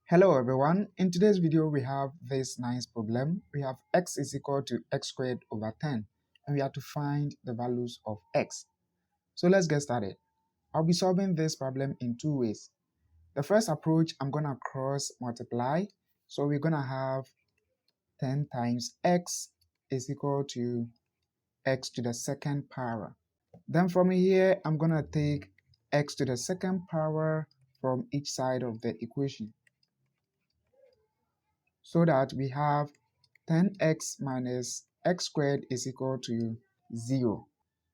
Hello everyone, in today's video we have this nice problem. We have x is equal to x squared over 10 and we have to find the values of x. So let's get started. I'll be solving this problem in two ways. The first approach, I'm going to cross multiply. So we're going to have 10 times x is equal to x to the second power. Then from here, I'm going to take x to the second power from each side of the equation, so that we have 10x minus x squared is equal to 0.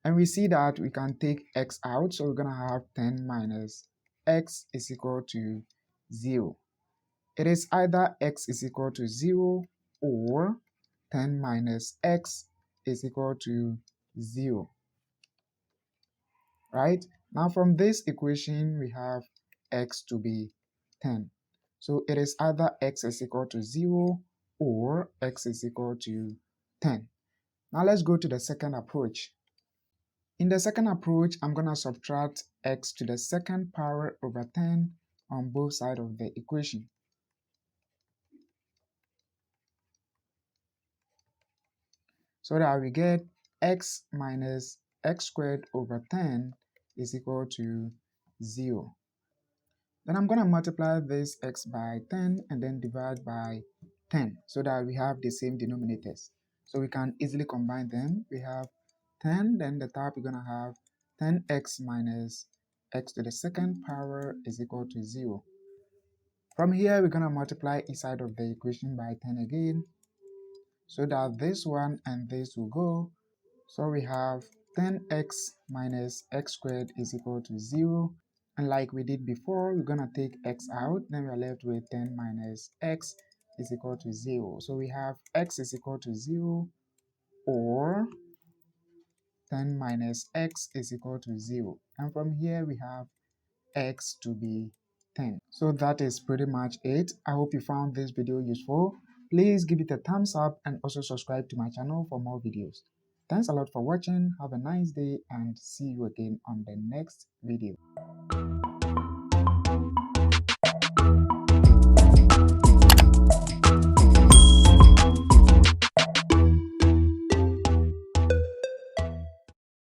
And we see that we can take x out, so we're going to have 10 minus x is equal to 0. It is either x is equal to 0 or 10 minus x is equal to 0. Right? Now from this equation, we have x to be 10. So it is either x is equal to 0 or x is equal to 10. Now let's go to the second approach. In the second approach, I'm going to subtract x to the second power over 10 on both sides of the equation. So that we get x minus x squared over 10 is equal to 0. Then I'm going to multiply this x by 10 and then divide by 10 so that we have the same denominators. So we can easily combine them. We have 10, then the top we're going to have 10x minus x to the second power is equal to 0. From here, we're going to multiply each side of the equation by 10 again, so that this one and this will go. So we have 10x minus x squared is equal to 0. And like we did before, we're going to take x out, then we're left with 10 minus x is equal to 0. So we have x is equal to 0 or 10 minus x is equal to 0. And from here we have x to be 10. So that is pretty much it. I hope you found this video useful. Please give it a thumbs up and also subscribe to my channel for more videos. Thanks a lot for watching. Have a nice day and see you again on the next video.